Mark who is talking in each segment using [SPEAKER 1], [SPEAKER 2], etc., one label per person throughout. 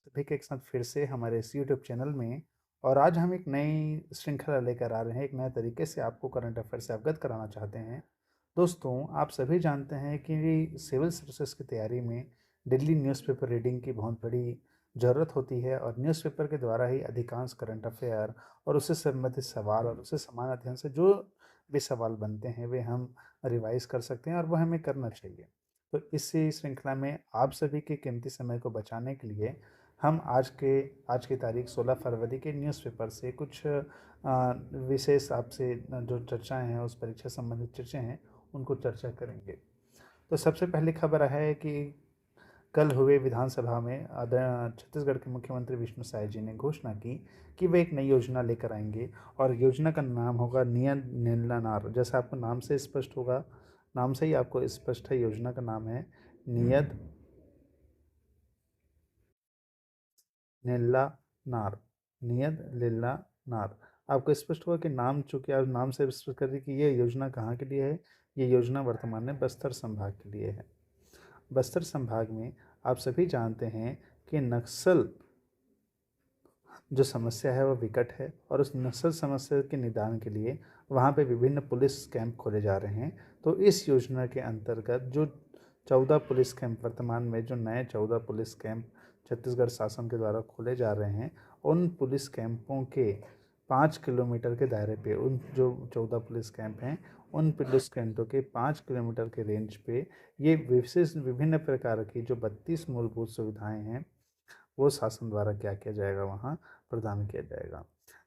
[SPEAKER 1] सभी के एक साथ फिर से हमारे इस यूट्यूब चैनल में। और आज हम एक नई श्रृंखला लेकर आ रहे हैं, एक नए तरीके से आपको करंट अफेयर से अवगत कराना चाहते हैं। दोस्तों, आप सभी जानते हैं कि सिविल सर्विसेज की तैयारी में डेली न्यूज़पेपर रीडिंग की बहुत बड़ी ज़रूरत होती है और न्यूज़पेपर के द्वारा ही अधिकांश करंट अफेयर और उससे संबंधित सवाल और उससे समान अध्ययन से जो भी सवाल बनते हैं वे हम रिवाइज कर सकते हैं और वह हमें करना चाहिए। तो इसी श्रृंखला में आप सभी के कीमती समय को बचाने के लिए हम आज की तारीख 16 फरवरी के न्यूज़पेपर से कुछ विशेष आपसे जो चर्चाएं हैं, उस परीक्षा संबंधित चर्चाएं हैं, उनको चर्चा करेंगे। तो सबसे पहली खबर है कि कल हुए विधानसभा में छत्तीसगढ़ के मुख्यमंत्री विष्णु साय जी ने घोषणा की कि वे एक नई योजना लेकर आएंगे और योजना का नाम होगा नियत नीलानार। जैसा आपको नाम से स्पष्ट होगा, नाम से ही आपको स्पष्ट है, योजना का नाम है नियत नीला नार। नियत नीला नार। आपको स्पष्ट होगा कि नाम, चूंकि आप नाम से स्पष्ट कर रही कि ये योजना कहाँ के लिए है। ये योजना वर्तमान में बस्तर संभाग के लिए है। बस्तर संभाग में आप सभी जानते हैं कि नक्सल जो समस्या है वह विकट है और उस नक्सल समस्या के निदान के लिए वहाँ पे विभिन्न पुलिस कैंप खोले जा रहे हैं। तो इस योजना के अंतर्गत जो 14 पुलिस कैंप वर्तमान में, जो नए 14 पुलिस कैंप छत्तीसगढ़ शासन के द्वारा खोले जा रहे हैं, उन पुलिस कैंपों के 5 किलोमीटर के दायरे पे, उन जो 14 पुलिस कैंप हैं, उन पुलिस कैंपों के 5 किलोमीटर के रेंज पे ये विशेष विभिन्न प्रकार की जो 32 मूलभूत सुविधाएं हैं वो शासन द्वारा क्या किया जाएगा, वहाँ प्रदान किया जाएगा।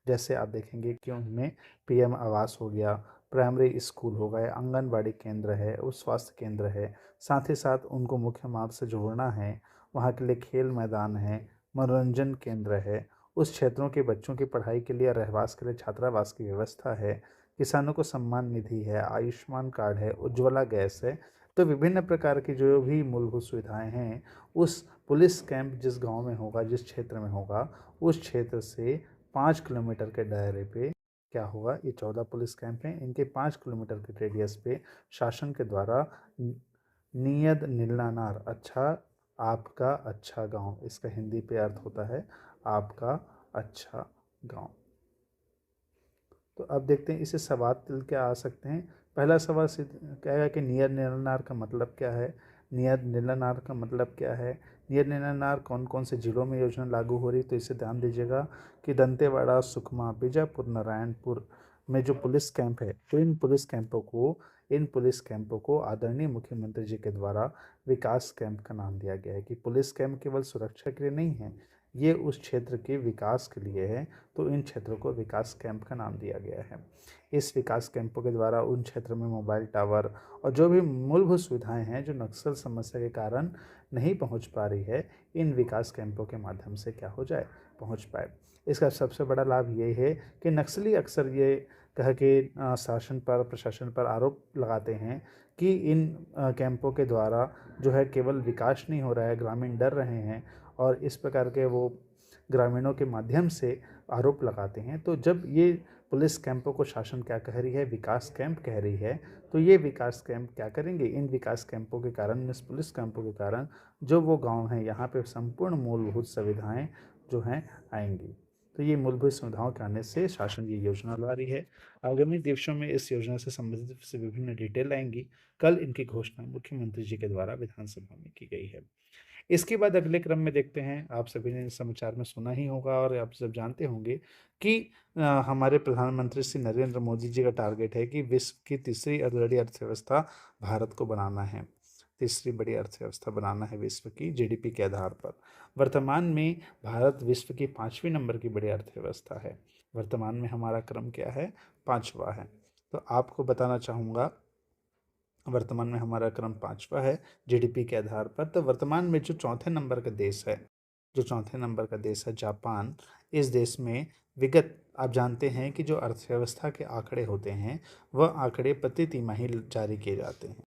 [SPEAKER 1] जैसे आप देखेंगे कि उनमें पीएम आवास हो गया, प्राइमरी स्कूल हो गए, आंगनबाड़ी केंद्र है, उस स्वास्थ्य केंद्र है, साथ ही साथ उनको मुख्य मार्ग से जोड़ना है, वहाँ के लिए खेल मैदान है, मनोरंजन केंद्र है, उस क्षेत्रों के बच्चों की पढ़ाई के लिए, रहवास के लिए छात्रावास की व्यवस्था है, किसानों को सम्मान निधि है, आयुष्मान कार्ड है, उज्ज्वला गैस है। तो विभिन्न प्रकार की जो भी मूलभूत सुविधाएं हैं, उस पुलिस कैंप जिस गांव में होगा, जिस क्षेत्र में होगा, उस क्षेत्र से 5 किलोमीटर के दायरे पे क्या होगा, ये 14 पुलिस कैंप हैं, इनके 5 किलोमीटर के रेडियस पे शासन के द्वारा नियत नीलानार, अच्छा आपका अच्छा गांव, इसका हिंदी पे अर्थ होता है आपका अच्छा गांव। तो अब देखते हैं इसे सवाल क्या आ सकते हैं। पहला सवाल क्या है कि नियत नीलानार का मतलब क्या है। नियत नीलानार का मतलब क्या है, नियत नीलानार कौन कौन से जिलों में योजना लागू हो रही, तो इसे ध्यान दीजिएगा कि दंतेवाड़ा, सुकमा, बीजापुर, नारायणपुर में जो पुलिस कैंप है, तो इन पुलिस कैंपों को आदरणीय मुख्यमंत्री जी के द्वारा विकास कैंप का नाम दिया गया है कि पुलिस कैंप केवल सुरक्षा के लिए नहीं है, ये उस क्षेत्र के विकास के लिए है। तो इन क्षेत्रों को विकास कैंप का नाम दिया गया है। इस विकास कैंपों के द्वारा उन क्षेत्रों में मोबाइल टावर और जो भी मूलभूत सुविधाएं हैं जो नक्सल समस्या के कारण नहीं पहुंच पा रही है, इन विकास कैंपों के माध्यम से क्या हो जाए, पहुंच पाए। इसका सबसे बड़ा लाभ ये है कि नक्सली अक्सर ये कह के शासन पर, प्रशासन पर आरोप लगाते हैं कि इन कैंपों के द्वारा जो है केवल विकास नहीं हो रहा है, ग्रामीण डर रहे हैं, और इस प्रकार के वो ग्रामीणों के माध्यम से आरोप लगाते हैं। तो जब ये पुलिस कैंपों को शासन क्या कह रही है, विकास कैंप कह रही है, तो ये विकास कैंप क्या करेंगे, इन विकास कैंपों के कारण, इस पुलिस कैंपों के कारण जो वो गांव हैं, यहाँ पे संपूर्ण मूलभूत सुविधाएं जो हैं आएंगी। तो ये मूलभूत सुविधाओं के आने से शासन ये योजना ला रही है। आगामी दिवसों में इस योजना से संबंधित से विभिन्न डिटेल आएंगी। कल इनकी घोषणा मुख्यमंत्री जी के द्वारा विधानसभा में की गई है। इसके बाद अगले क्रम में देखते हैं, आप सभी ने समाचार में सुना ही होगा और आप सब जानते होंगे कि हमारे प्रधानमंत्री श्री नरेंद्र मोदी जी का टारगेट है कि विश्व की तीसरी बड़ी अर्थव्यवस्था भारत को बनाना है। तीसरी बड़ी अर्थव्यवस्था बनाना है विश्व की जीडीपी के आधार पर। वर्तमान में भारत विश्व की 5वीं नंबर की बड़ी अर्थव्यवस्था है। वर्तमान में हमारा क्रम क्या है, 5वां है। तो आपको बताना चाहूँगा, वर्तमान में हमारा क्रम 5वां है जीडीपी के आधार पर। तो वर्तमान में जो चौथे नंबर का देश है, जो चौथे नंबर का देश है जापान, इस देश में विगत आप जानते हैं कि जो अर्थव्यवस्था के आंकड़े होते हैं, वह आंकड़े प्रति तिमाही जारी किए जाते हैं।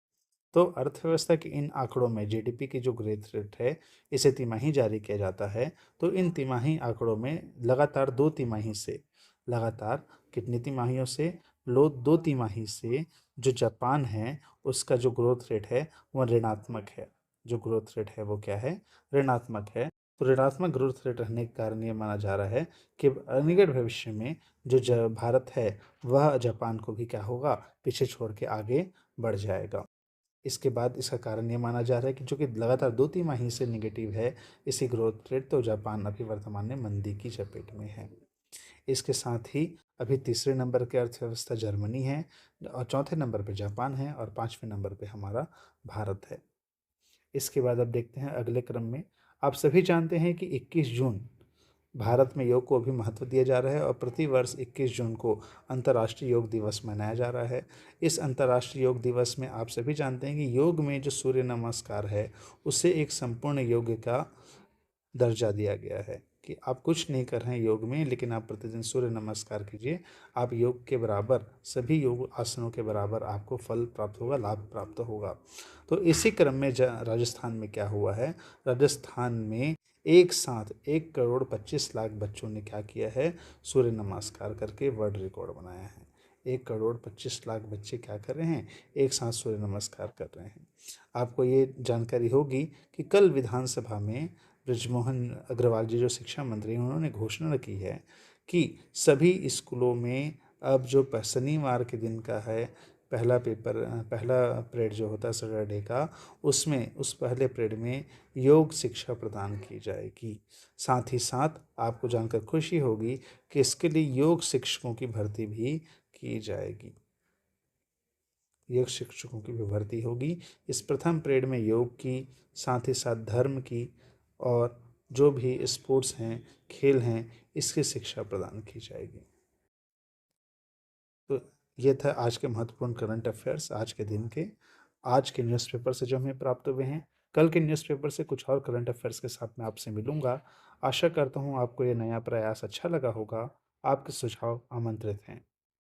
[SPEAKER 1] तो अर्थव्यवस्था के इन आंकड़ों में जीडीपी की जो ग्रोथ रेट है, इसे तिमाही जारी किया जाता है। तो इन तिमाही आंकड़ों में लगातार 2 तिमाही से, लगातार कितनी तिमाहियों से, लो 2 तिमाही से जो जापान है उसका जो ग्रोथ रेट है वह ऋणात्मक है। जो ग्रोथ रेट है वो क्या है, ऋणात्मक है। तो ऋणात्मक ग्रोथ रेट रहने के कारण ये माना जा रहा है कि अनिकट भविष्य में जो भारत है वह जापान को भी क्या होगा, पीछे छोड़ के आगे बढ़ जाएगा। इसके बाद इसका कारण ये माना जा रहा है कि जो कि लगातार 2 तिमाही से निगेटिव है इसी ग्रोथ रेट, तो जापान अभी वर्तमान में मंदी की चपेट में है। इसके साथ ही अभी तीसरे नंबर की अर्थव्यवस्था जर्मनी है और चौथे नंबर पे जापान है और पांचवें नंबर पे हमारा भारत है। इसके बाद अब देखते हैं अगले क्रम में। आप सभी जानते हैं कि 21 जून भारत में योग को अभी महत्व दिया जा रहा है और प्रतिवर्ष 21 जून को अंतर्राष्ट्रीय योग दिवस मनाया जा रहा है। इस अंतर्राष्ट्रीय योग दिवस में आप सभी जानते हैं कि योग में जो सूर्य नमस्कार है उसे एक संपूर्ण योग का दर्जा दिया गया है कि आप कुछ नहीं कर रहे हैं योग में, लेकिन आप प्रतिदिन सूर्य नमस्कार कीजिए। आप योग के बराबर, सभी योग आसनों के बराबर आपको फल प्राप्त होगा, लाभ प्राप्त होगा। तो इसी क्रम में राजस्थान में क्या हुआ है, राजस्थान में एक साथ 1,25,00,000 बच्चों ने क्या किया है, सूर्य नमस्कार करके वर्ल्ड रिकॉर्ड बनाया है। 1,25,00,000 बच्चे क्या कर रहे हैं, एक साथ सूर्य नमस्कार कर रहे हैं। आपको ये जानकारी होगी कि कल विधानसभा में ब्रजमोहन अग्रवाल जी जो शिक्षा मंत्री हैं उन्होंने घोषणा की है कि सभी स्कूलों में अब जो शनिवार के दिन का है पहला पीरियड जो होता है सैटरडे का, उसमें उस पहले पीरियड में योग शिक्षा प्रदान की जाएगी। साथ ही साथ आपको जानकर खुशी होगी कि इसके लिए योग शिक्षकों की भर्ती भी की जाएगी। योग शिक्षकों की भी भर्ती होगी। इस प्रथम पीरियड में योग की, साथ ही साथ धर्म की और जो भी स्पोर्ट्स हैं, खेल हैं, इसकी शिक्षा प्रदान की जाएगी। तो ये था आज के महत्वपूर्ण करंट अफेयर्स आज के दिन के, आज के न्यूज़पेपर से जो हमें प्राप्त हुए हैं। कल के न्यूज़पेपर से कुछ और करंट अफेयर्स के साथ मैं आपसे मिलूंगा। आशा करता हूँ आपको ये नया प्रयास अच्छा लगा होगा। आपके सुझाव आमंत्रित हैं।